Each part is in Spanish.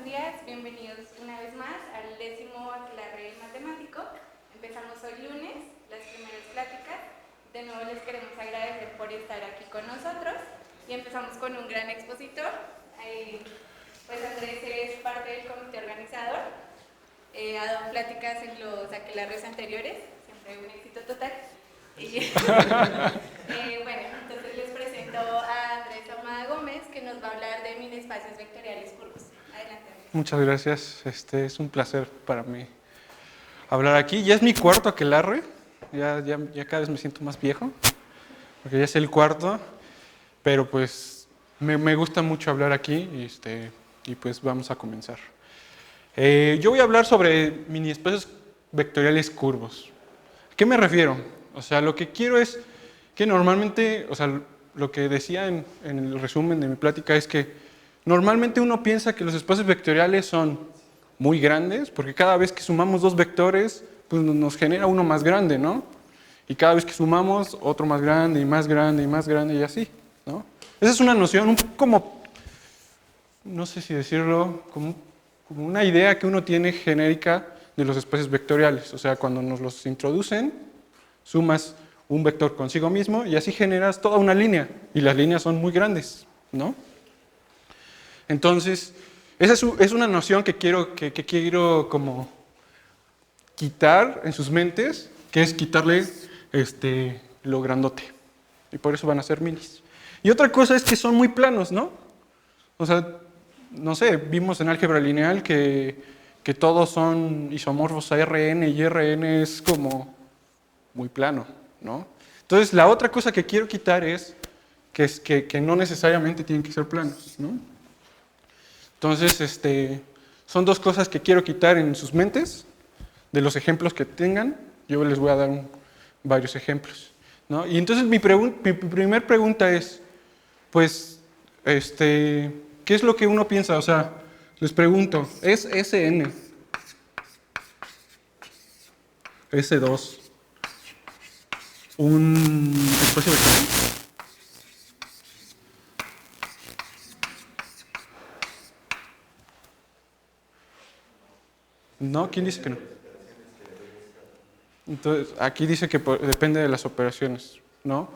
días, bienvenidos una vez más al 10º Aquelarre Matemático. Empezamos hoy lunes, las primeras pláticas. De nuevo les queremos agradecer por estar aquí con nosotros y empezamos con un gran expositor. Pues Andrés es parte del comité organizador, ha dado pláticas en los aquelarres anteriores, siempre un éxito total. Bueno, entonces les presento a Andrés Ahumada Gómez, que nos va a hablar de mini-espacios vectoriales curvos. Adelante. Muchas gracias, es un placer para mí hablar aquí. Ya es mi cuarto aquelarre, ya cada vez me siento más viejo, porque ya es el cuarto, pero pues me gusta mucho hablar aquí y pues vamos a comenzar. Yo voy a hablar sobre mini-espacios vectoriales curvos. ¿A qué me refiero? O sea, lo que quiero es que normalmente, o sea, lo que decía en el resumen de mi plática es que normalmente uno piensa que los espacios vectoriales son muy grandes, porque cada vez que sumamos dos vectores, pues nos genera uno más grande, ¿no? Y cada vez que sumamos, otro más grande, y más grande, y más grande, y así, ¿no? Esa es una noción como, no sé si decirlo, como una idea que uno tiene genérica de los espacios vectoriales. O sea, cuando nos los introducen, sumas un vector consigo mismo y así generas toda una línea. Y las líneas son muy grandes, ¿no? Entonces, esa es una noción que quiero como quitar en sus mentes, que es quitarle lo grandote. Y por eso van a ser minis. Y otra cosa es que son muy planos, ¿no? O sea, no sé, vimos en álgebra lineal que todos son isomorfos a Rn y Rn es como muy plano, ¿no? Entonces, la otra cosa que quiero quitar es que no necesariamente tienen que ser planos, ¿no? Entonces, son dos cosas que quiero quitar en sus mentes, de los ejemplos que tengan. Yo les voy a dar varios ejemplos, ¿no? Y entonces mi primer pregunta es, pues, ¿qué es lo que uno piensa? O sea, les pregunto, ¿es Sn, S2, un espacio vectorial? ¿No? ¿Quién dice que no? Entonces, aquí dice que depende de las operaciones, ¿no?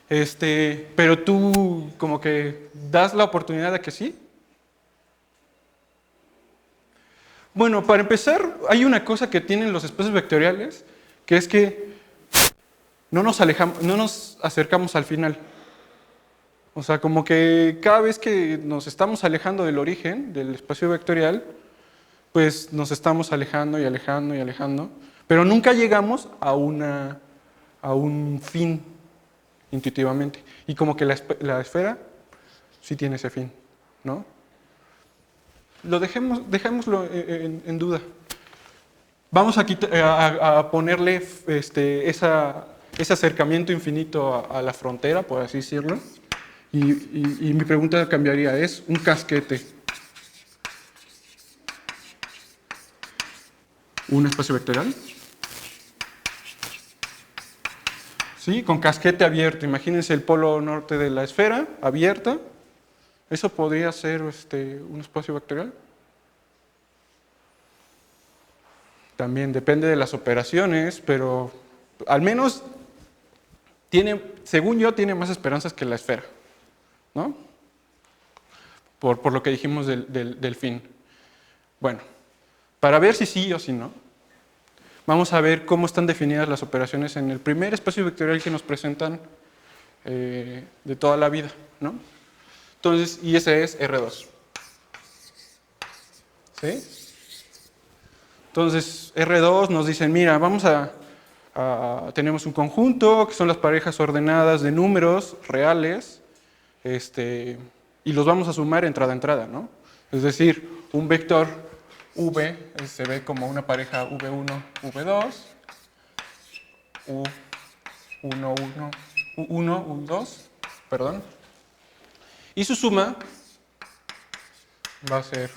Pero tú como que das la oportunidad de que sí. Bueno, para empezar, hay una cosa que tienen los espacios vectoriales, que es que no nos acercamos al final. O sea, como que cada vez que nos estamos alejando del origen del espacio vectorial, pues nos estamos alejando y alejando y alejando, pero nunca llegamos a un fin intuitivamente. Y como que la esfera sí tiene ese fin, ¿no? Dejémoslo en duda. Vamos a ponerle ese acercamiento infinito a la frontera, por así decirlo. Y mi pregunta cambiaría, ¿es un casquete un espacio vectorial? ¿Sí? Con casquete abierto. Imagínense el polo norte de la esfera abierta. ¿Eso podría ser un espacio vectorial? También depende de las operaciones, pero al menos según yo, tiene más esperanzas que la esfera, ¿no? Por lo que dijimos del fin. Bueno, para ver si sí o si no, vamos a ver cómo están definidas las operaciones en el primer espacio vectorial que nos presentan de toda la vida, ¿no? Entonces, y ese es R2. ¿Sí? Entonces, R2 nos dicen, mira, tenemos un conjunto, que son las parejas ordenadas de números reales, y los vamos a sumar entrada a entrada, ¿no? Es decir, un vector V se ve como una pareja V1, V2, U1, U1, U2, perdón. Y su suma va a ser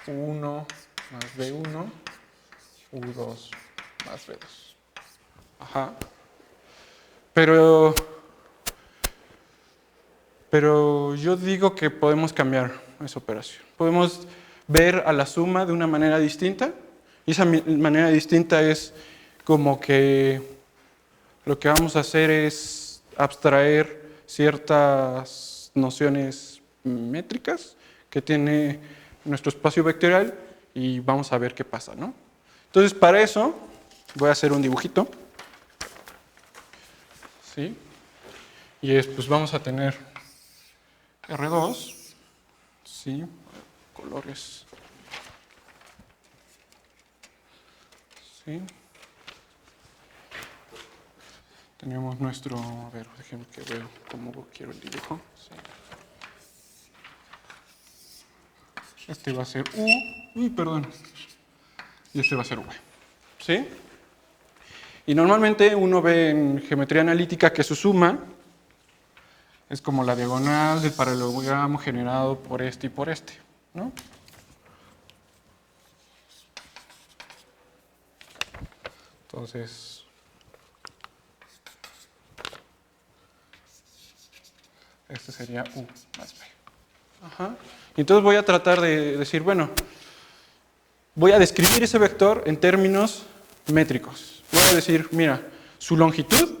U1 más B1, U2 más B2. Ajá. Pero yo digo que podemos cambiar esa operación. ver a la suma de una manera distinta. Y esa manera distinta es como que lo que vamos a hacer es abstraer ciertas nociones métricas que tiene nuestro espacio vectorial y vamos a ver qué pasa, ¿no? Entonces, para eso voy a hacer un dibujito. ¿Sí? Y pues vamos a tener R2, ¿sí? Colores. ¿Sí? Tenemos nuestro, a ver, déjenme que veo cómo quiero el dibujo. Sí. Este va a ser U, perdón, y este va a ser V. ¿Sí? Y normalmente uno ve en geometría analítica que su suma es como la diagonal del paralelogramo generado por este y por este, ¿no? Entonces, este sería U más B. Ajá. Y entonces voy a tratar de decir, bueno, voy a describir ese vector en términos métricos. Voy a decir, mira, su longitud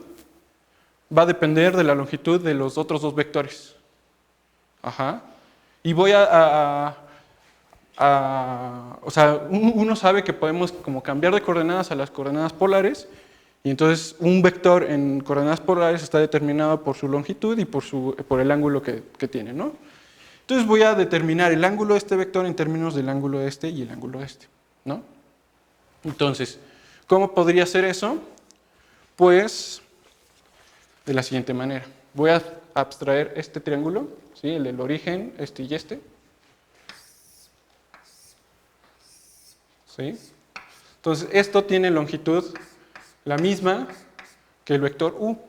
va a depender de la longitud de los otros dos vectores. Ajá. Y voy o sea, uno sabe que podemos como cambiar de coordenadas a las coordenadas polares, y entonces un vector en coordenadas polares está determinado por su longitud y por el ángulo que tiene, ¿no? Entonces voy a determinar el ángulo de este vector en términos del ángulo de este y el ángulo de este, ¿no? Entonces, ¿cómo podría ser eso? Pues de la siguiente manera. Voy a abstraer este triángulo, ¿sí? El del origen, este y este. ¿Sí? Entonces, esto tiene longitud la misma que el vector U,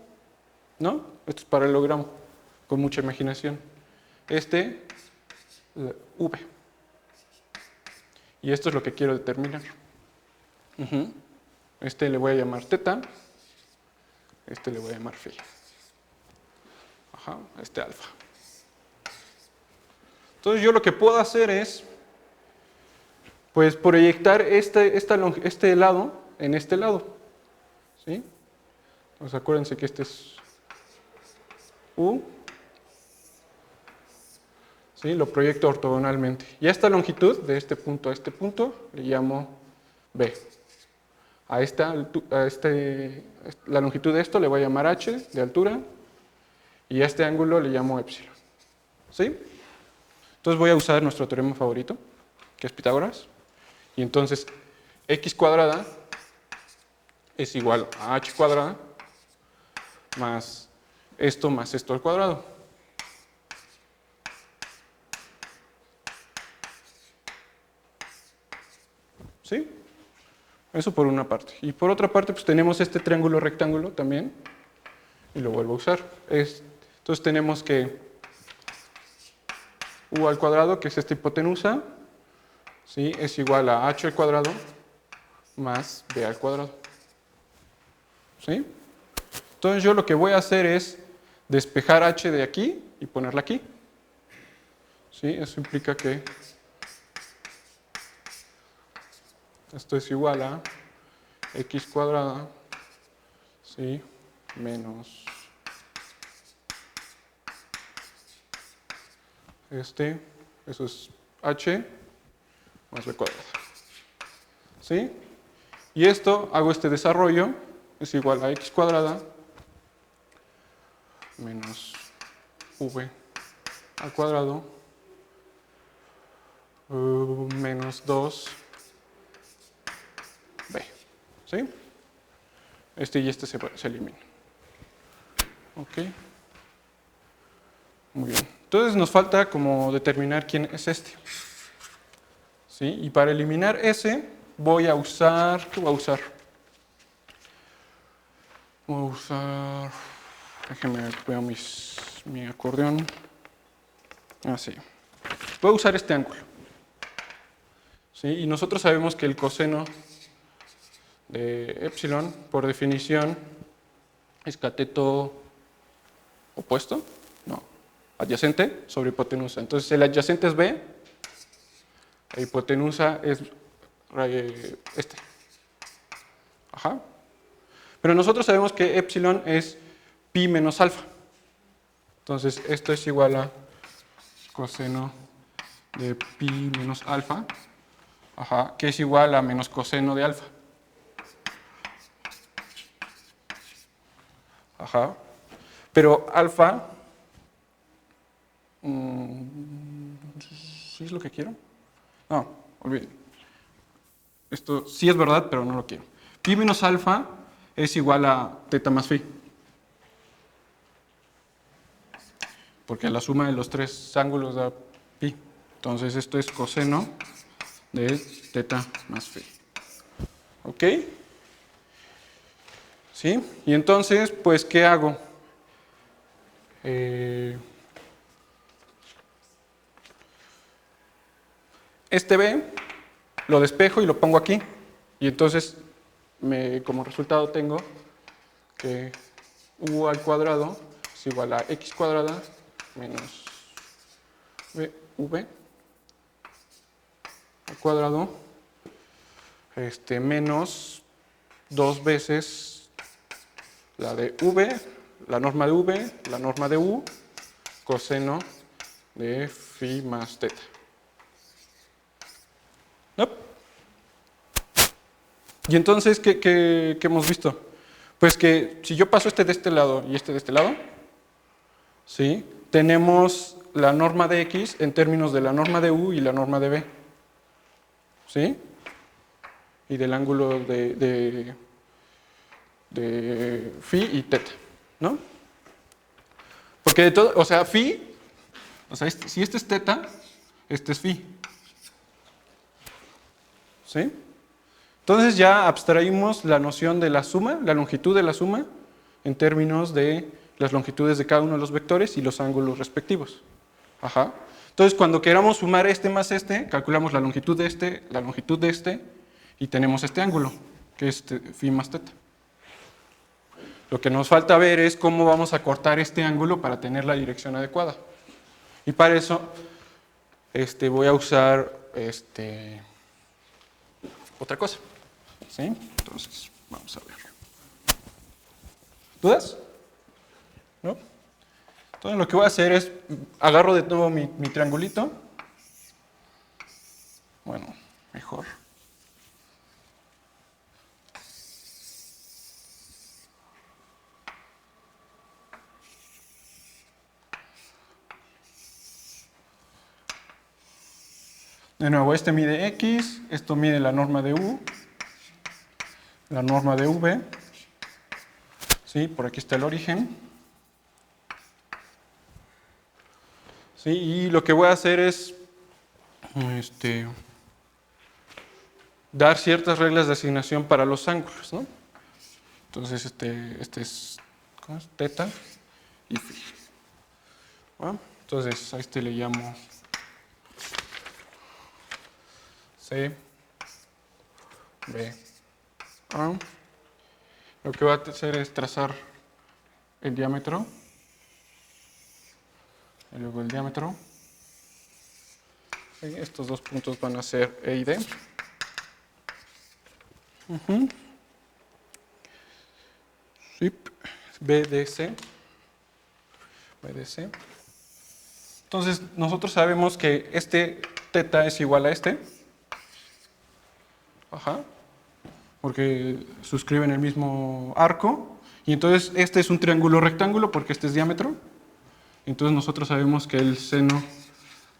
¿no? Esto es paralelogramo, con mucha imaginación. Este, V. Y esto es lo que quiero determinar. Este le voy a llamar teta, este le voy a llamar phi. Ajá, este alfa. Entonces yo lo que puedo hacer es, pues, proyectar este lado en este lado. ¿Sí? Entonces acuérdense que este es U. ¿Sí? Lo proyecto ortogonalmente. Y a esta longitud, de este punto a este punto, le llamo B. La longitud de esto le voy a llamar H, de altura, y a este ángulo le llamo epsilon. ¿Sí? Entonces voy a usar nuestro teorema favorito, que es Pitágoras, y entonces x cuadrada es igual a h cuadrada más esto al cuadrado. ¿Sí? Eso por una parte. Y por otra parte, pues tenemos este triángulo rectángulo también, y lo vuelvo a usar. Entonces tenemos que u al cuadrado, que es esta hipotenusa, ¿sí? Es igual a h al cuadrado más b al cuadrado. ¿Sí? Entonces yo lo que voy a hacer es despejar h de aquí y ponerla aquí. ¿Sí? Eso implica que esto es igual a x cuadrada, ¿sí? Menos eso es h más b cuadrada. ¿Sí? Y esto, hago este desarrollo, es igual a x cuadrada menos v al cuadrado menos 2b. ¿Sí? Este y este se eliminan. Ok. Muy bien. Entonces nos falta como determinar quién es este. ¿Sí? Y para eliminar ese voy a usar, ¿qué voy a usar? Voy a usar, déjenme ver mi acordeón. Así. Voy a usar este ángulo. ¿Sí? Y nosotros sabemos que el coseno de epsilon, por definición, es cateto opuesto, no, adyacente sobre hipotenusa. Entonces el adyacente es B, La hipotenusa es este. Ajá. Pero nosotros sabemos que epsilon es pi menos alfa. Entonces, esto es igual a coseno de pi menos alfa, ajá, que es igual a menos coseno de alfa. Ajá. Pero alfa, ¿sí es lo que quiero? No, olviden. Esto sí es verdad, pero no lo quiero. Pi menos alfa es igual a teta más phi. Porque la suma de los tres ángulos da pi. Entonces esto es coseno de teta más phi. ¿Ok? ¿Sí? Y entonces, pues, ¿qué hago? Este B lo despejo y lo pongo aquí. Y entonces, como resultado tengo que u al cuadrado es igual a x cuadrada menos v al cuadrado menos 2 veces la de v, la norma de v, la norma de u, coseno de phi más teta. ¿No? Y entonces, ¿qué hemos visto? Pues que si yo paso este de este lado y este de este lado, ¿sí? Tenemos la norma de x en términos de la norma de u y la norma de v. ¿Sí? Y del ángulo de phi y teta, ¿no? Porque de todo, o sea, phi, o sea, si este es teta, este es phi. ¿Sí? Entonces ya abstraímos la noción de la suma, la longitud de la suma, en términos de las longitudes de cada uno de los vectores y los ángulos respectivos. Ajá. Entonces, cuando queramos sumar este más este, calculamos la longitud de este, y tenemos este ángulo, que es phi más teta. Lo que nos falta ver es cómo vamos a cortar este ángulo para tener la dirección adecuada. Y para eso voy a usar otra cosa. ¿Sí? Entonces, vamos a ver. ¿Dudas? ¿No? Entonces lo que voy a hacer es, agarro de nuevo mi triangulito. Bueno, mejor. De nuevo, este mide x, esto mide la norma de u, la norma de v. ¿Sí? Por aquí está el origen. ¿Sí? Y lo que voy a hacer es dar ciertas reglas de asignación para los ángulos, ¿no? Entonces, este es, ¿cómo es? Teta y phi. ¿Bueno? Entonces, a este le llamo C, B, A. Lo que voy a hacer es trazar el diámetro, y luego el diámetro. Y estos dos puntos van a ser E y D. Sí. BDC. BDC. Entonces, nosotros sabemos que este teta es igual a este. Ajá. Porque suscriben el mismo arco. Y entonces este es un triángulo rectángulo porque este es diámetro. Entonces nosotros sabemos que el seno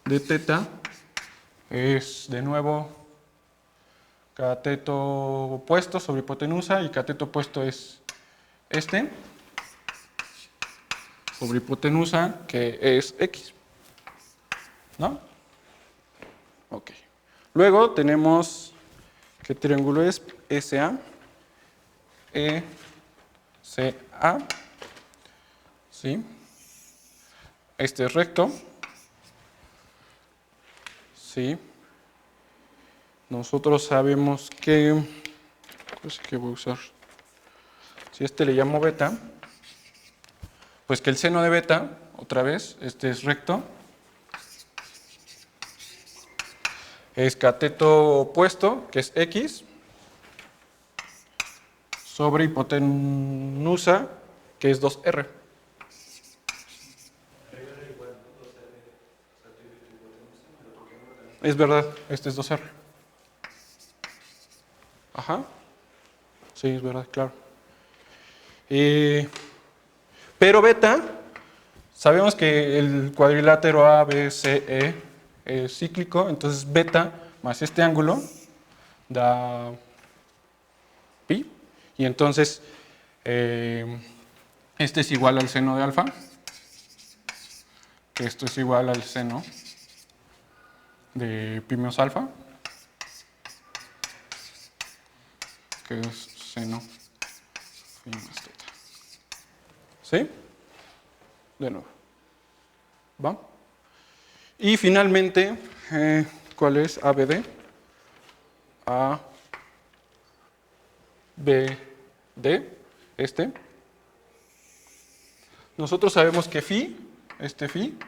de teta es, de nuevo, cateto opuesto sobre hipotenusa, y cateto opuesto es este, sobre hipotenusa, que es x. ¿No? Ok. Luego tenemos, ¿qué triángulo es? SA, ECA, ¿sí? Este es recto, ¿sí? Nosotros sabemos que, pues, ¿qué voy a usar? Si le llamo beta, pues que el seno de beta, otra vez, este es recto, es cateto opuesto, que es X, sobre hipotenusa, que es 2R. Es verdad, este es 2R. Ajá. Sí, es verdad, claro. Pero beta, sabemos que el cuadrilátero ABCE es cíclico, entonces beta más este ángulo da pi, y entonces este es igual al seno de alfa, que esto es igual al seno de pi menos alfa, que es seno phi más teta. ¿Sí? De nuevo. ¿Va? Y finalmente, ¿cuál es? ABD. ABD, este. Nosotros sabemos que phi, este phi,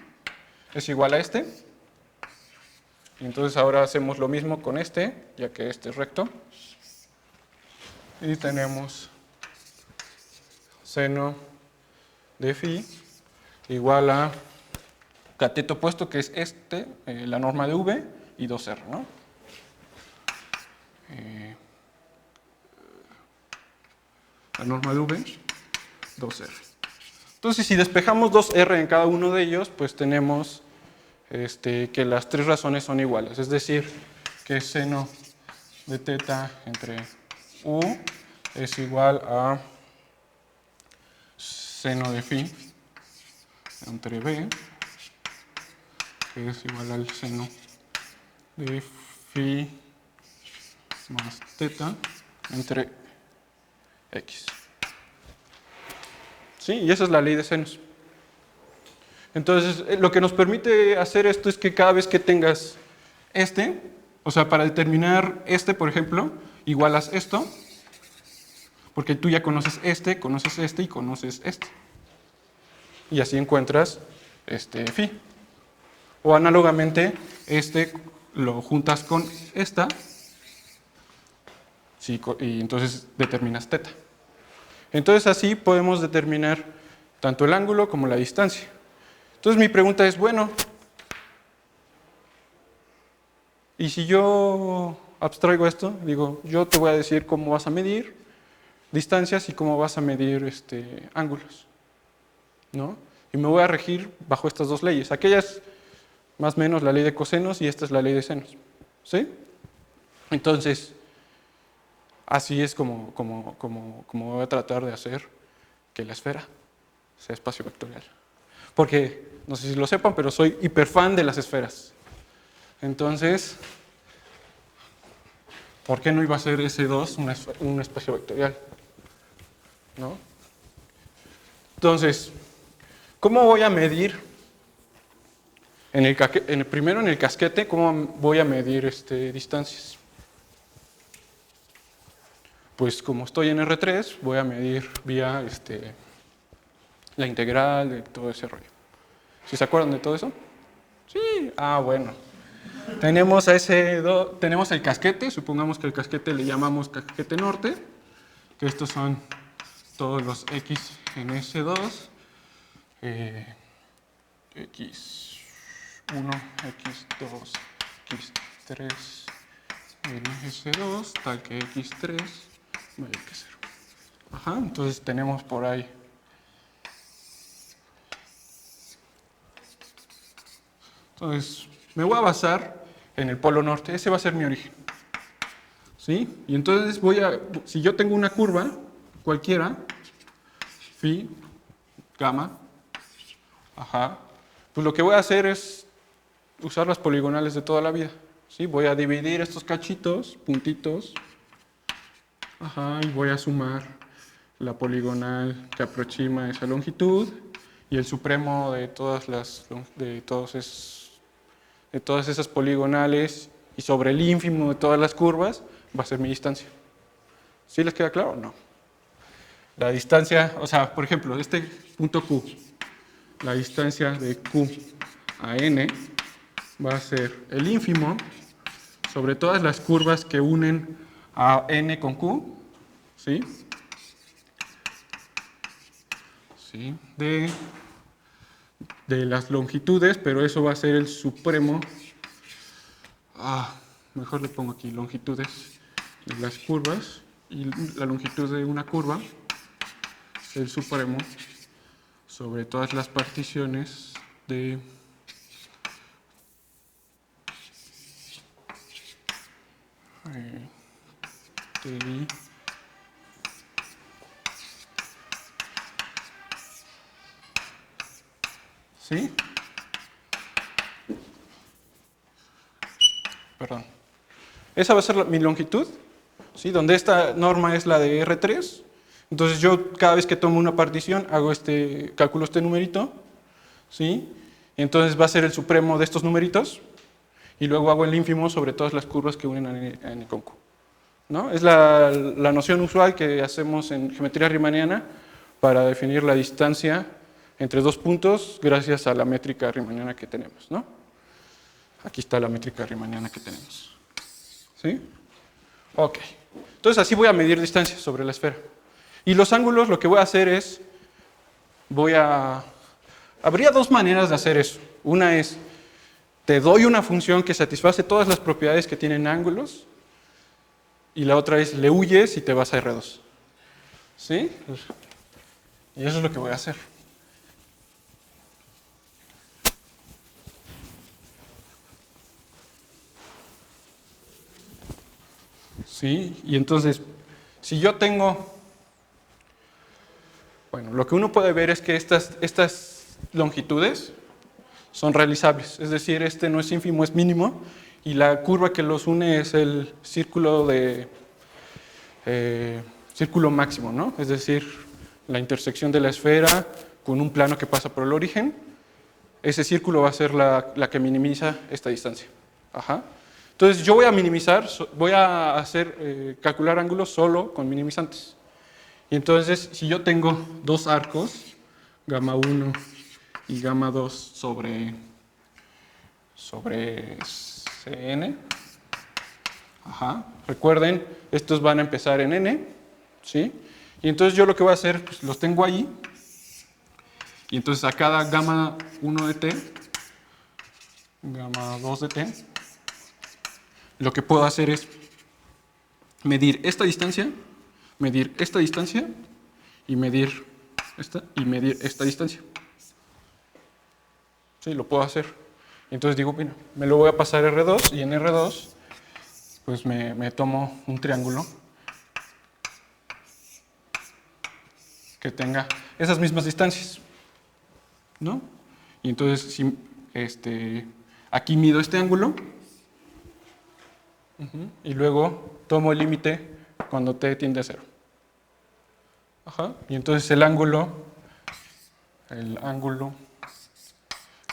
es igual a este. Y entonces ahora hacemos lo mismo con este, ya que este es recto. Y tenemos seno de phi igual a cateto opuesto, que es este, la norma de V, y 2R, ¿no? La norma de V, 2R. Entonces, si despejamos 2R en cada uno de ellos, pues tenemos que las tres razones son iguales. Es decir, que seno de teta entre U es igual a seno de phi entre B, que es igual al seno de phi más teta entre X. ¿Sí? Y esa es la ley de senos. Entonces, lo que nos permite hacer esto es que cada vez que tengas o sea, para determinar por ejemplo, igualas esto, porque tú ya conoces este y conoces este. Y así encuentras phi. O análogamente, lo juntas con esta, sí, y entonces determinas teta. Entonces así podemos determinar tanto el ángulo como la distancia. Entonces mi pregunta es, bueno, ¿y si yo abstraigo esto? Digo, yo te voy a decir cómo vas a medir distancias y cómo vas a medir ángulos, ¿no? Y me voy a regir bajo estas dos leyes. Aquella es más o menos la ley de cosenos y esta es la ley de senos, ¿sí? Entonces, así es como voy a tratar de hacer que la esfera sea espacio vectorial. Porque, no sé si lo sepan, pero soy hiperfan de las esferas. Entonces, ¿por qué no iba a ser S2 un espacio vectorial? ¿No? Entonces, ¿cómo voy a medir? Primero en el casquete, ¿cómo voy a medir distancias? Pues como estoy en R3, voy a medir vía la integral de todo ese rollo. ¿Sí se acuerdan de todo eso? Sí. Ah, bueno. Tenemos el casquete, supongamos que el casquete le llamamos casquete norte, que estos son todos los X en S2, X1, X2, X3 en S2, tal que X3 vaya que 0. Ajá, entonces tenemos por ahí. Entonces, me voy a basar en el polo norte, ese va a ser mi origen. ¿Sí? Y entonces si yo tengo una curva cualquiera, phi, gamma, ajá, pues lo que voy a hacer es usar las poligonales de toda la vida. ¿Sí? Voy a dividir estos cachitos, puntitos, ajá, y voy a sumar la poligonal que aproxima esa longitud y el supremo de todas esas poligonales y sobre el ínfimo de todas las curvas va a ser mi distancia. ¿Sí les queda claro o no? La distancia, o sea, por ejemplo, este punto Q, la distancia de Q a N va a ser el ínfimo sobre todas las curvas que unen a n con q, ¿sí? ¿Sí? De las longitudes, pero eso va a ser el supremo. Mejor le pongo aquí longitudes de las curvas, y la longitud de una curva es el supremo sobre todas las particiones de TI ¿sí? Perdón. Esa va a ser mi longitud, ¿sí? Donde esta norma es la de R3. Entonces yo cada vez que tomo una partición calculo este numerito, ¿sí? Entonces va a ser el supremo de estos numeritos y luego hago el ínfimo sobre todas las curvas que unen a n con q, ¿no? Es la noción usual que hacemos en geometría riemanniana para definir la distancia entre dos puntos gracias a la métrica riemanniana que tenemos, ¿no? Aquí está la métrica riemanniana que tenemos. ¿Sí? Ok. Entonces así voy a medir distancias sobre la esfera. Y los ángulos, lo que voy a hacer es, habría dos maneras de hacer eso. Una es, te doy una función que satisface todas las propiedades que tienen ángulos, y la otra es, le huyes y te vas a R2. ¿Sí? Y eso es lo que voy a hacer. ¿Sí? Y entonces, si yo tengo... Bueno, lo que uno puede ver es que estas longitudes son realizables. Es decir, este no es ínfimo, es mínimo. Y la curva que los une es el círculo círculo máximo, ¿no? Es decir, la intersección de la esfera con un plano que pasa por el origen. Ese círculo va a ser la que minimiza esta distancia. Ajá. Entonces yo voy a minimizar, voy a calcular ángulos solo con minimizantes. Y entonces si yo tengo dos arcos, gamma 1 y gamma 2 sobre Cn, recuerden, estos van a empezar en n, ¿sí? Y entonces yo lo que voy a hacer, pues los tengo ahí, y entonces a cada gamma 1 de t, gamma 2 de t, lo que puedo hacer es medir esta distancia y medir esta distancia. Sí, lo puedo hacer. Entonces digo, bueno, me lo voy a pasar a R2 y en R2 pues me tomo un triángulo que tenga esas mismas distancias, ¿no? Y entonces aquí mido este ángulo. Y luego tomo el límite cuando t tiende a 0. Y entonces el ángulo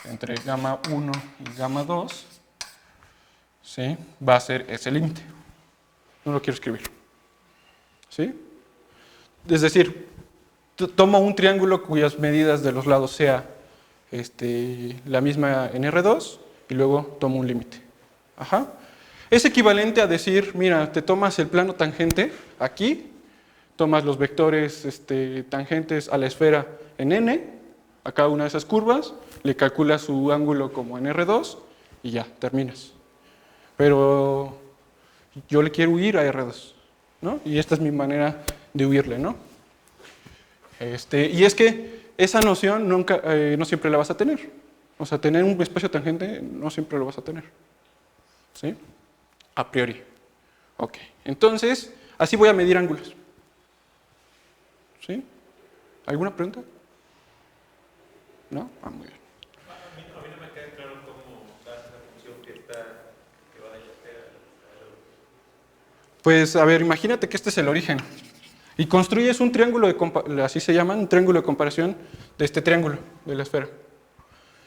entre gamma 1 y gamma 2, ¿sí? Va a ser ese límite. No lo quiero escribir. ¿Sí? Es decir, tomo un triángulo cuyas medidas de los lados sea la misma en R2 y luego tomo un límite. Es equivalente a decir, mira, te tomas el plano tangente aquí, tomas los vectores tangentes a la esfera en n, a cada una de esas curvas, le calculas su ángulo como en R2 y ya, terminas. Pero yo le quiero huir a R2, ¿no? Y esta es mi manera de huirle, ¿no? Y es que esa noción no siempre la vas a tener. O sea, tener un espacio tangente no siempre lo vas a tener. ¿Sí? A priori. Ok. Entonces, así voy a medir ángulos. ¿Sí? ¿Alguna pregunta? ¿No? Muy bien. A mí no me queda claro cómo das la función que va de Pues, a ver, imagínate que este es el origen. Y construyes un triángulo así se llama, un triángulo de comparación de este triángulo, de la esfera.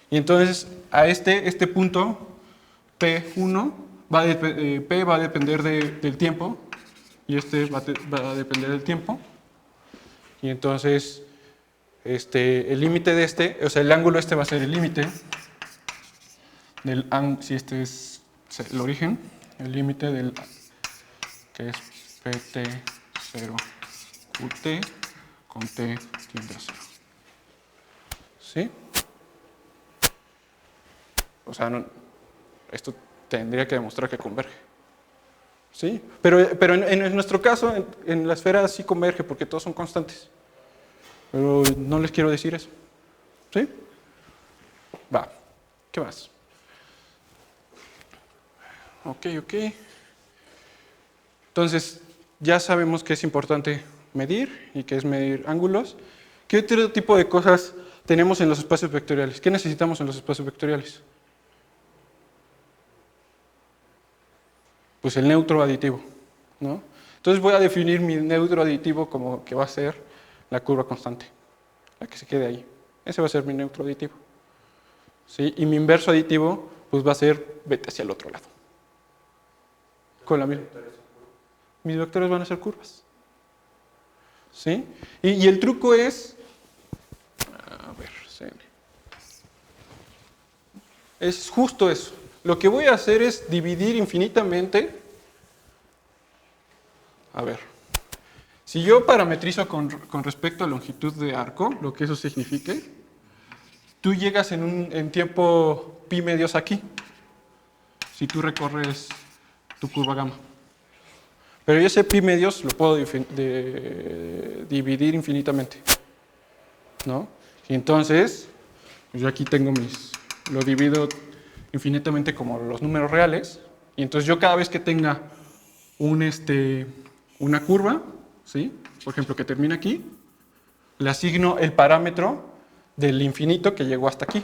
Y entonces, a este punto, P1, P va a depender del tiempo, y va a depender del tiempo. Y entonces, el límite de o sea, el ángulo va a ser el límite, si este es el origen, el límite del que es PT0 QT con T tiende a 0. ¿Sí? O sea, esto tendría que demostrar que converge. ¿Sí? Pero en nuestro caso, en la esfera sí converge porque todos son constantes. Pero no les quiero decir eso. ¿Sí? Va. ¿Qué más? Ok. Entonces, ya sabemos que es importante medir y que es medir ángulos. ¿Qué otro tipo de cosas tenemos en los espacios vectoriales? ¿Qué necesitamos en los espacios vectoriales? Pues el neutro aditivo, ¿no? Entonces voy a definir mi neutro aditivo como que va a ser la curva constante, la que se quede ahí. Ese va a ser mi neutro aditivo. ¿Sí? Y mi inverso aditivo pues va a ser vete hacia el otro lado. Con la misma. Mis vectores van a ser curvas. ¿Sí? Y el truco es, a ver, es justo eso. Lo que voy a hacer es dividir infinitamente. A ver, si yo parametrizo con respecto a longitud de arco, lo que eso signifique, tú llegas en tiempo pi medios aquí, si tú recorres tu curva gamma. Pero ese pi medios lo puedo dividir infinitamente, ¿no? Y entonces, yo aquí tengo lo divido infinitamente como los números reales, y entonces yo cada vez que tenga una curva, ¿sí? Por ejemplo, que termina aquí, le asigno el parámetro del infinito que llegó hasta aquí,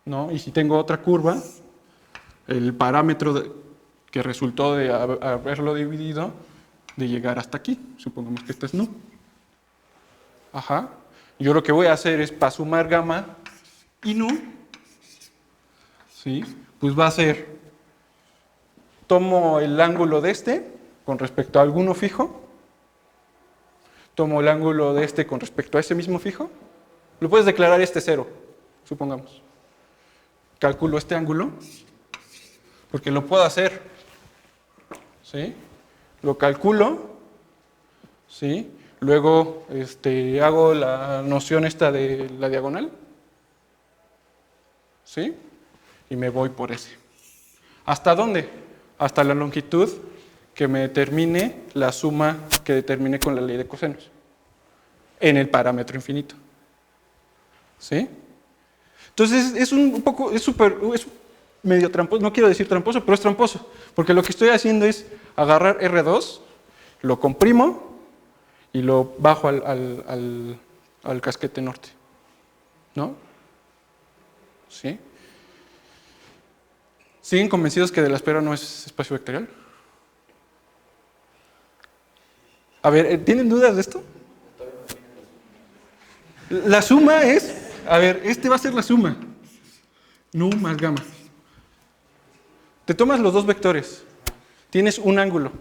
¿no? Y si tengo otra curva, el parámetro que resultó de haberlo dividido, de llegar hasta aquí. Supongamos que esta es nu. Ajá. Yo lo que voy a hacer es, para sumar gamma y nu, ¿sí? Pues va a ser, tomo el ángulo de este con respecto a alguno fijo, tomo el ángulo de este con respecto a ese mismo fijo, lo puedes declarar este 0, supongamos. Calculo este ángulo, porque lo puedo hacer, ¿sí? Lo calculo, ¿sí? Luego hago la noción esta de la diagonal, ¿sí? Y me voy por ese. ¿Hasta dónde? Hasta la longitud que me determine la suma que determine con la ley de cosenos en el parámetro infinito. ¿Sí? Entonces es medio tramposo, no quiero decir tramposo, pero es tramposo, porque lo que estoy haciendo es agarrar R2, lo comprimo y lo bajo al casquete norte. ¿No? ¿Sí? ¿Siguen convencidos que de la esfera no es espacio vectorial? A ver, ¿tienen dudas de esto? La suma es, a ver, va a ser la suma. Nu más gamma. Te tomas los dos vectores. Tienes un ángulo.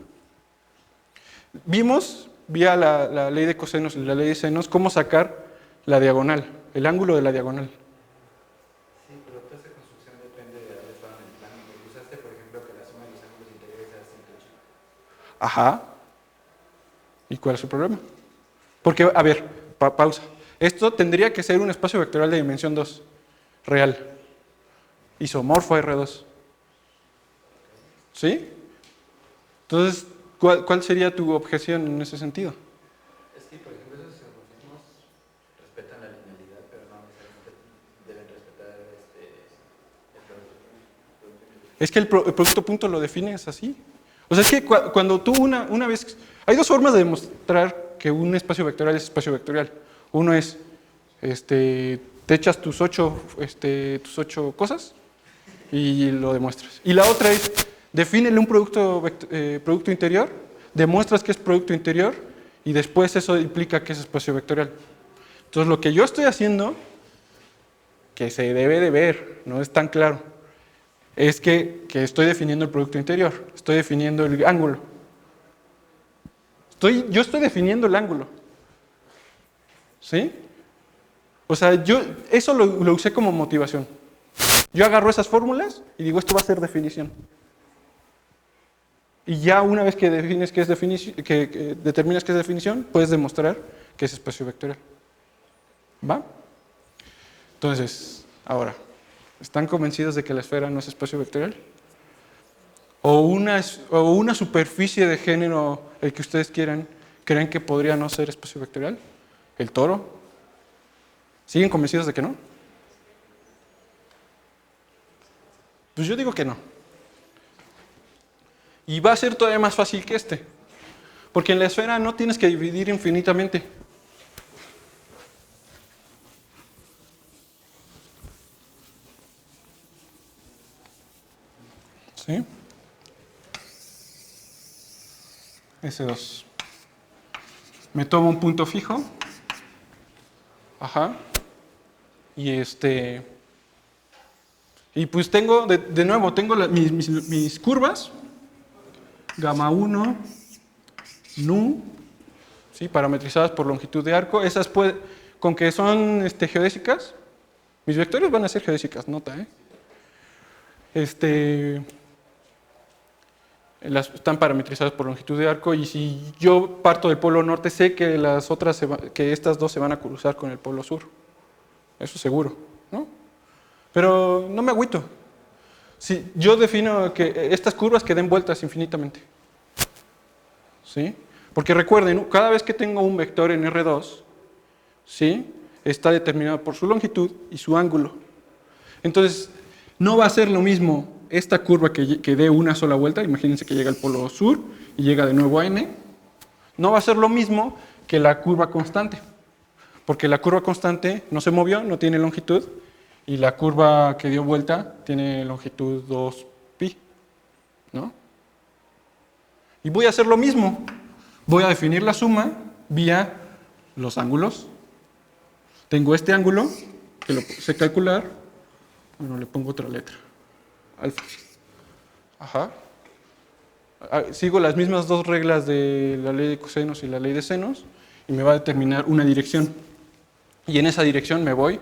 Vimos, vía la ley de cosenos y la ley de senos, cómo sacar la diagonal, el ángulo de la diagonal. Sí, pero toda esa construcción depende de dónde estaban en el plano. Porque usaste, por ejemplo, que la suma de los ángulos interiores era 180. Ajá. ¿Y cuál es su problema? Porque, a ver, pausa. Esto tendría que ser un espacio vectorial de dimensión 2, real. Isomorfo a R2. ¿Sí? Entonces, ¿cuál sería tu objeción en ese sentido? Es que, por ejemplo, esos isomorfismos respetan la linealidad, pero no necesariamente deben respetar el producto. Es que el producto punto lo defines así. O sea, es que cuando tú una vez... Hay dos formas de demostrar que un espacio vectorial es espacio vectorial. Uno es, te echas tus ocho cosas y lo demuestras. Y la otra es, defínele un producto interior, demuestras que es producto interior y después eso implica que es espacio vectorial. Entonces, lo que yo estoy haciendo, que se debe de ver, no es tan claro, es que estoy definiendo el producto interior, estoy definiendo el ángulo. Yo estoy definiendo el ángulo. ¿Sí? O sea, yo eso lo usé como motivación. Yo agarro esas fórmulas y digo, esto va a ser definición. Y ya una vez que defines qué es definición, que determinas qué es definición, puedes demostrar que es espacio vectorial. ¿Va? Entonces, ahora, ¿están convencidos de que la esfera no es espacio vectorial? ¿O una superficie de género, el que ustedes quieran, creen que podría no ser espacio vectorial? ¿El toro? ¿Siguen convencidos de que no? Pues yo digo que no. Y va a ser todavía más fácil que este. Porque en la esfera no tienes que dividir infinitamente. ¿Sí? S2. Me tomo un punto fijo. Ajá. Y y pues tengo, de nuevo, tengo mis curvas. Gamma 1, nu, ¿sí? Parametrizadas por longitud de arco. Esas con que son geodésicas, mis vectores van a ser geodésicas, nota, están parametrizadas por longitud de arco, y si yo parto del polo norte, sé que que estas dos se van a cruzar con el polo sur. Eso seguro, ¿no? Pero no me agüito. Si yo defino que estas curvas que den vueltas infinitamente. ¿Sí? Porque recuerden, cada vez que tengo un vector en R2, ¿sí? Está determinado por su longitud y su ángulo. Entonces, no va a ser lo mismo esta curva que dé una sola vuelta, imagínense que llega al polo sur y llega de nuevo a N, no va a ser lo mismo que la curva constante, porque la curva constante no se movió, no tiene longitud, y la curva que dio vuelta tiene longitud 2pi, ¿no? Y voy a hacer lo mismo, voy a definir la suma vía los ángulos. Tengo este ángulo, que lo sé calcular, bueno, le pongo otra letra, alfa. Ajá. Sigo las mismas dos reglas de la ley de cosenos y la ley de senos, y me va a determinar una dirección. Y en esa dirección me voy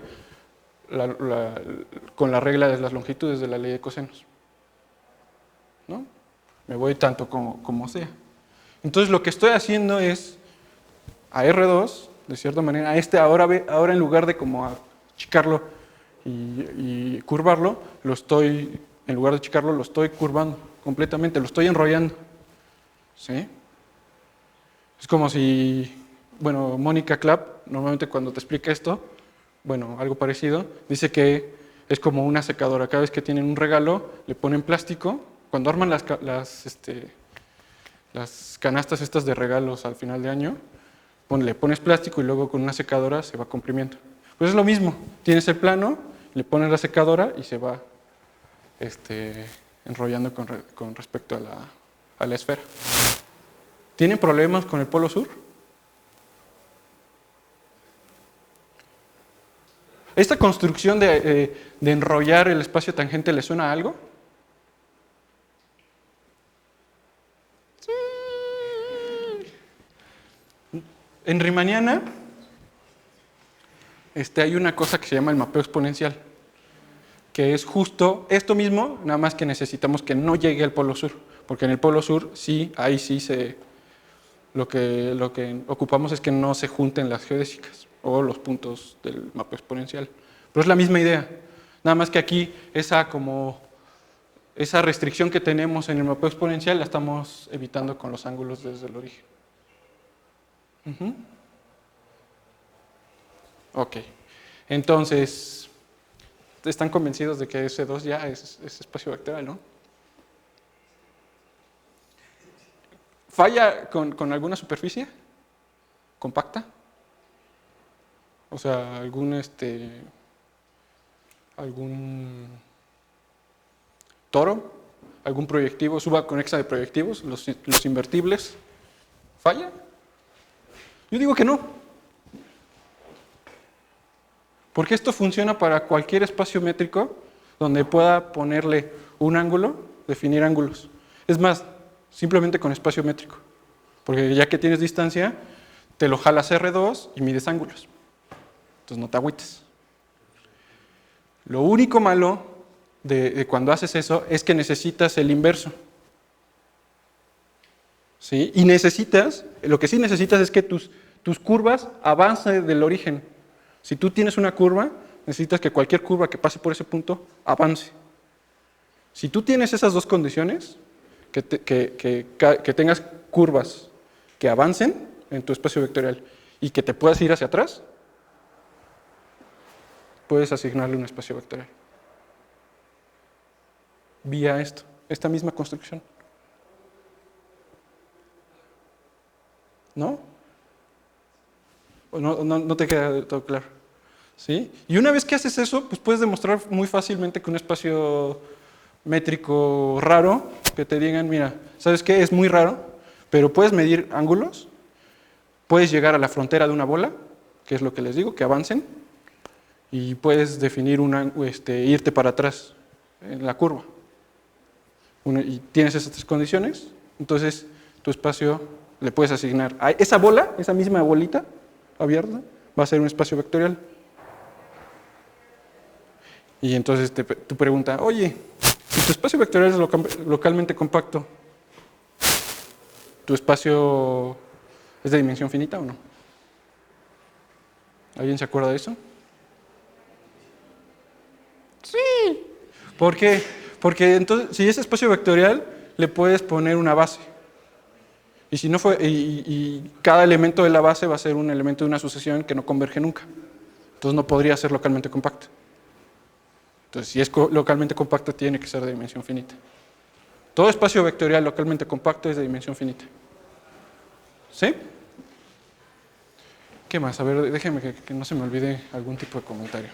con la regla de las longitudes de la ley de cosenos, ¿no? Me voy tanto como sea. Entonces lo que estoy haciendo es, a R2, de cierta manera, ahora en lugar de como achicarlo y curvarlo, en lugar de achicarlo, lo estoy curvando completamente, lo estoy enrollando. ¿Sí? Es como si, bueno, Mónica Clapp, normalmente cuando te explica esto, bueno, algo parecido, dice que es como una secadora. Cada vez que tienen un regalo, le ponen plástico. Cuando arman las canastas estas de regalos al final de año, le pones plástico y luego con una secadora se va comprimiendo. Pues es lo mismo, tienes el plano, le pones la secadora y se va enrollando con respecto a la esfera. ¿Tienen problemas con el polo sur? ¿Esta construcción de enrollar el espacio tangente le suena a algo? Sí. En Riemanniana hay una cosa que se llama el mapeo exponencial, que es justo esto mismo, nada más que necesitamos que no llegue al polo sur, porque en el polo sur sí, ahí sí lo que ocupamos es que no se junten las geodésicas o los puntos del mapeo exponencial. Pero es la misma idea, nada más que aquí esa restricción que tenemos en el mapeo exponencial la estamos evitando con los ángulos desde el origen. Ok, entonces, ¿están convencidos de que S2 ya es espacio vectorial, no? ¿Falla con alguna superficie compacta? O sea, algún toro, algún proyectivo, subaconexa de proyectivos, los invertibles. ¿Falla? Yo digo que no. Porque esto funciona para cualquier espacio métrico donde pueda ponerle un ángulo, definir ángulos. Es más, simplemente con espacio métrico. Porque ya que tienes distancia, te lo jalas R2 y mides ángulos. Entonces no te agüites. Lo único malo de cuando haces eso es que necesitas el inverso. ¿Sí? Y lo que sí necesitas es que tus curvas avancen del origen. Si tú tienes una curva, necesitas que cualquier curva que pase por ese punto avance. Si tú tienes esas dos condiciones, que tengas curvas que avancen en tu espacio vectorial y que te puedas ir hacia atrás, puedes asignarle un espacio vectorial. Vía esta misma construcción. ¿No? ¿O no te queda del todo claro? ¿Sí? Y una vez que haces eso, pues puedes demostrar muy fácilmente que un espacio métrico raro, que te digan, mira, ¿sabes qué? Es muy raro, pero puedes medir ángulos, puedes llegar a la frontera de una bola, que es lo que les digo, que avancen, y puedes definir irte para atrás en la curva. Y tienes esas tres condiciones, entonces tu espacio le puedes asignar a esa bola, esa misma bolita abierta, va a ser un espacio vectorial. Y entonces tu pregunta, oye, si tu espacio vectorial es localmente compacto, ¿tu espacio es de dimensión finita o no? ¿Alguien se acuerda de eso? Sí. ¿Por qué? Porque entonces, si es espacio vectorial, le puedes poner una base. Y si no y cada elemento de la base va a ser un elemento de una sucesión que no converge nunca. Entonces no podría ser localmente compacto. Entonces, si es localmente compacto, tiene que ser de dimensión finita. Todo espacio vectorial localmente compacto es de dimensión finita. ¿Sí? ¿Qué más? A ver, déjeme que no se me olvide algún tipo de comentario.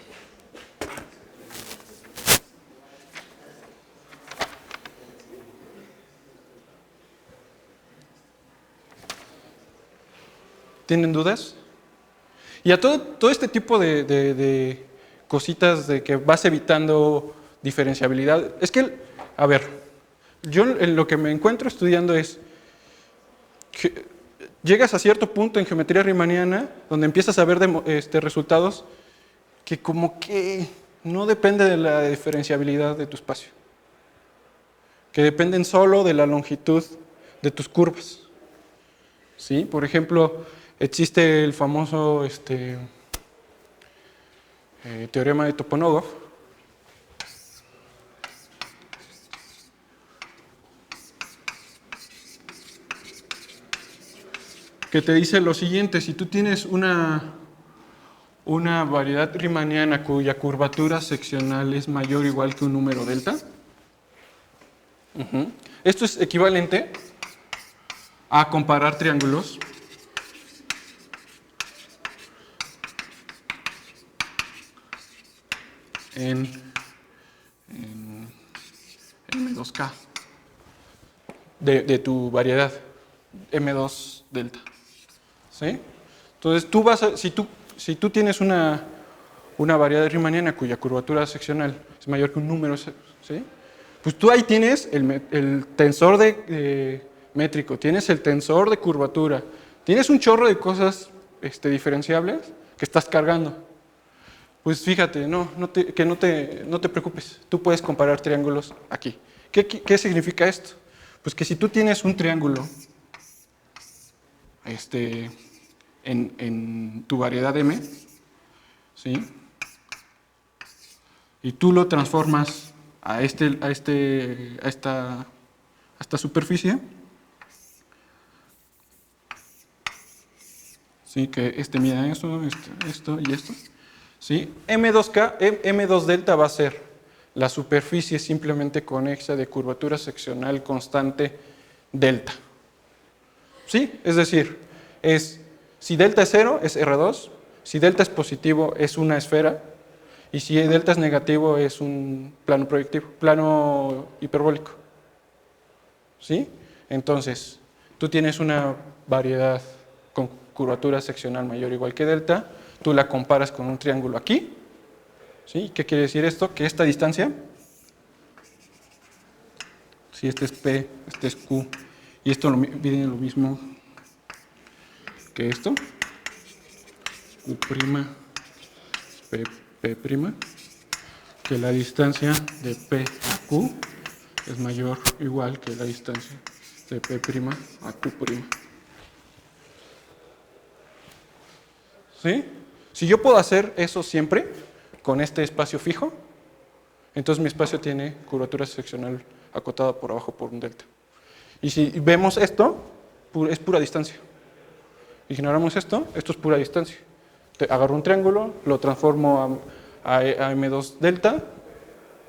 ¿Tienen dudas? Y a todo este tipo de cositas de que vas evitando diferenciabilidad, es que, a ver, yo en lo que me encuentro estudiando es, llegas a cierto punto en geometría riemanniana donde empiezas a ver resultados que como que no depende de la diferenciabilidad de tu espacio, que dependen solo de la longitud de tus curvas. ¿Sí? Por ejemplo, existe el famoso teorema de Toponogov, que te dice lo siguiente: si tú tienes una variedad riemanniana cuya curvatura seccional es mayor o igual que un número delta, esto es equivalente a comparar triángulos en M2K de tu variedad M2 delta. ¿Sí? Entonces, si tú tienes una variedad riemanniana cuya curvatura seccional es mayor que un número, ¿sí? Pues tú ahí tienes el tensor métrico, tienes el tensor de curvatura, tienes un chorro de cosas diferenciables que estás cargando. Pues fíjate, no te preocupes, tú puedes comparar triángulos aquí. ¿Qué significa esto? Pues que si tú tienes un triángulo en tu variedad M, ¿sí? Y tú lo transformas a esta superficie, ¿sí? Que mida eso, esto y esto, ¿sí? M2 delta va a ser la superficie simplemente conexa de curvatura seccional constante delta. ¿Sí? Es decir, si delta es 0 es R2, si delta es positivo es una esfera, y si delta es negativo es un plano proyectivo, plano hiperbólico. ¿Sí? Entonces, tú tienes una variedad con curvatura seccional mayor o igual que delta, tú la comparas con un triángulo aquí. ¿Sí? ¿Qué quiere decir esto? Que esta distancia, si este es P, este es Q, y esto viene lo mismo que esto, U', P', que la distancia de P a Q es mayor o igual que la distancia de P' a Q'. ¿Sí? Si yo puedo hacer eso siempre con este espacio fijo, entonces mi espacio tiene curvatura seccional acotada por abajo por un delta. Y si vemos esto, es pura distancia. Ignoramos esto, esto es pura distancia. Agarro un triángulo, lo transformo a M2 delta,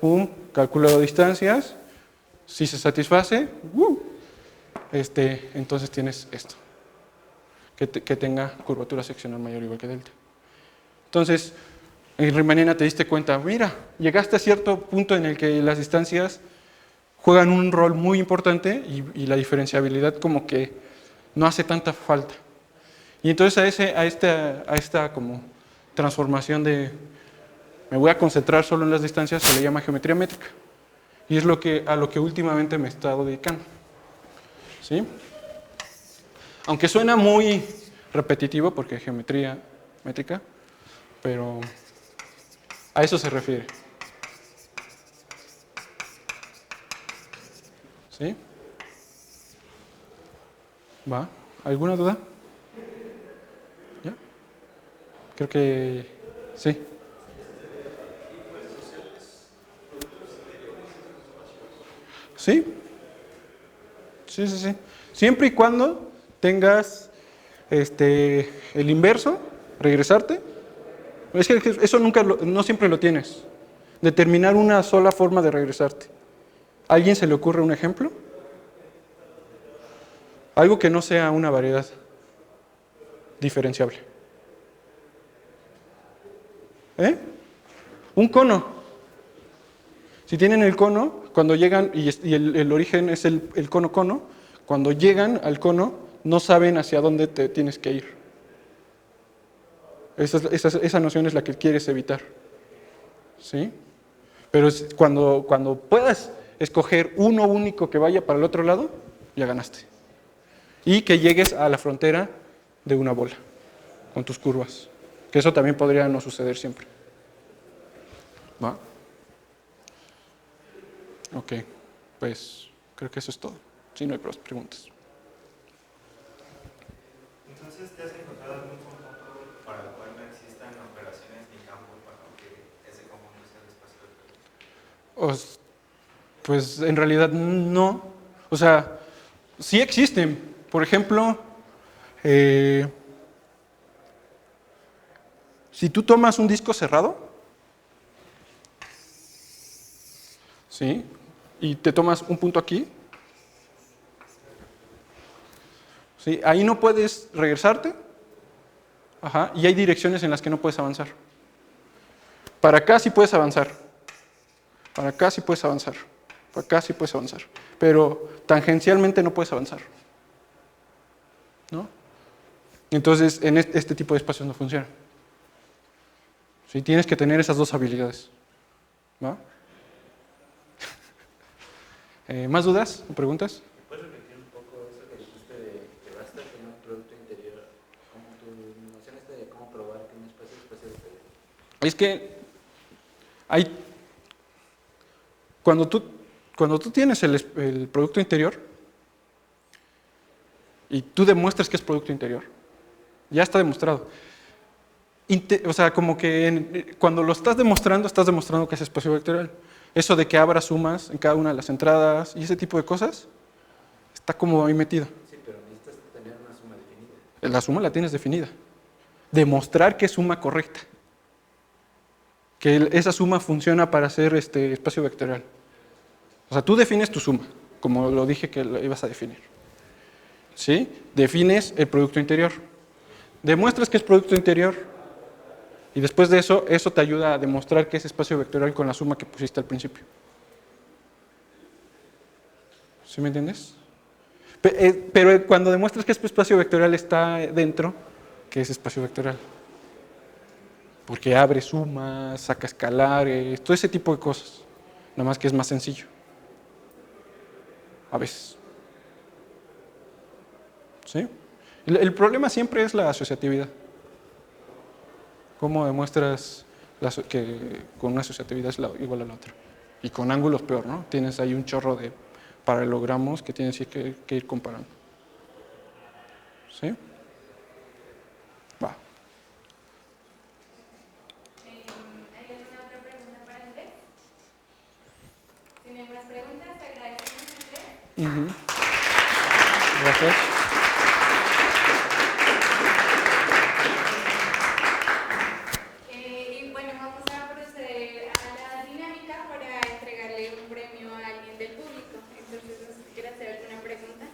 pum, calculo distancias, si se satisface, entonces tienes esto, que tenga curvatura seccional mayor o igual que delta. Entonces, en Riemanniana te diste cuenta, mira, llegaste a cierto punto en el que las distancias juegan un rol muy importante y la diferenciabilidad como que no hace tanta falta. Y entonces a esta como transformación de me voy a concentrar solo en las distancias se le llama geometría métrica. Y es a lo que últimamente me he estado dedicando. ¿Sí? Aunque suena muy repetitivo porque es geometría métrica, pero a eso se refiere. ¿Sí? ¿Va? ¿Alguna duda? ¿Ya? Creo que sí. ¿Sí? Sí, sí, sí. Siempre y cuando tengas el inverso, regresarte. Es que eso no siempre lo tienes. Determinar una sola forma de regresarte. ¿A alguien se le ocurre un ejemplo? Algo que no sea una variedad diferenciable. Un cono. Si tienen el cono, cuando llegan, y el origen es el cono-cono, cuando llegan al cono, no saben hacia dónde te tienes que ir. Esa noción es la que quieres evitar. ¿Sí? Pero cuando puedas escoger uno único que vaya para el otro lado, ya ganaste. Y que llegues a la frontera de una bola, con tus curvas. Que eso también podría no suceder siempre. ¿Va? Ok, pues creo que eso es todo. Si no hay preguntas. Entonces, ¿te has encontrado algún conjunto para el cual no existan operaciones ni campos para que ese conjunto sea el espacio vectorial? Pues en realidad no. O sea, sí existen. Por ejemplo, si tú tomas un disco cerrado, ¿sí? Y te tomas un punto aquí, ¿sí? Ahí no puedes regresarte, ajá, y hay direcciones en las que no puedes avanzar. Para acá sí puedes avanzar, para acá sí puedes avanzar, para acá sí puedes avanzar, pero tangencialmente no puedes avanzar, ¿no? Entonces, en este tipo de espacios no funciona. ¿Sí? Tienes que tener esas dos habilidades, ¿va? ¿Más dudas o preguntas? ¿Puedes repetir un poco eso que dijiste de que basta con un producto interior? Como tu noción de cómo probar que un espacio es espacio vectorial. Es que cuando tú tienes el producto interior y tú demuestras que es producto interior, ya está demostrado. O sea, como que cuando lo estás demostrando que es espacio vectorial. Eso de que abras sumas en cada una de las entradas y ese tipo de cosas, está como ahí metido. Sí, pero necesitas tener una suma definida. La suma la tienes definida. Demostrar que es suma correcta. Que esa suma funciona para hacer espacio vectorial. O sea, tú defines tu suma, como lo dije que lo ibas a definir. ¿Sí? Defines el producto interior. Demuestras que es producto interior. Y después de eso te ayuda a demostrar que es espacio vectorial con la suma que pusiste al principio. ¿Sí me entiendes? Pero cuando demuestras que es espacio vectorial está dentro, que es espacio vectorial. Porque abre sumas, saca escalares, todo ese tipo de cosas. Nada más que es más sencillo. A veces. ¿Sí? El problema siempre es la asociatividad. ¿Cómo demuestras que con una asociatividad es igual a la otra. Y con ángulos peor, ¿no? Tienes ahí un chorro de paralelogramos que tienes que ir comparando. ¿Sí? Va. ¿Hay alguna otra pregunta para Andrés? Si no hay más preguntas, te agradecemos, Andrés. Gracias. Y bueno, vamos a proceder a la dinámica para entregarle un premio a alguien del público. Entonces, no sé si quiere hacer alguna pregunta.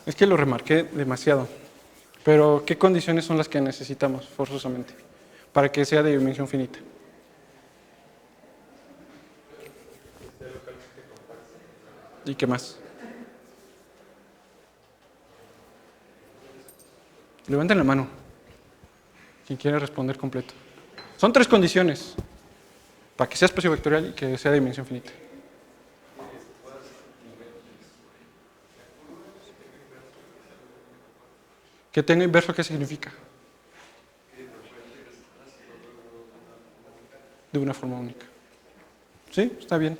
Es que lo remarqué demasiado. Pero, ¿qué condiciones son las que necesitamos forzosamente para que sea de dimensión finita? ¿Y qué más? Levanten la mano. Quien quiera responder completo. Son 3 condiciones para que sea espacio vectorial y que sea de dimensión finita. Que tenga inverso, ¿qué significa? De una forma única. ¿Sí? Está bien.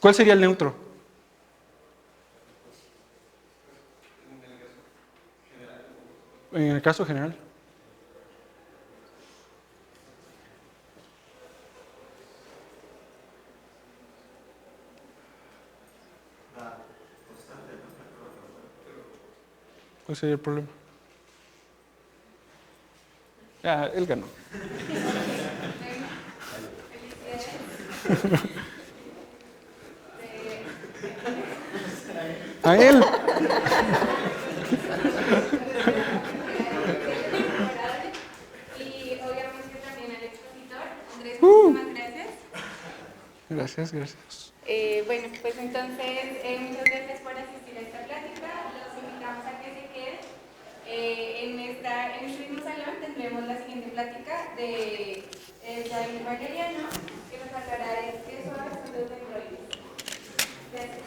¿Cuál sería el neutro? En el caso general. ¿Cuál sería el problema? Ah, él ganó. A él. Y obviamente también al expositor. Andrés, muchísimas gracias. Gracias. Bueno, pues entonces, muchas gracias por asistir a esta plática. Los invitamos a que se queden. En este mismo salón tendremos la siguiente plática de David Valeriano, que nos hablará de qué son los androides. Gracias.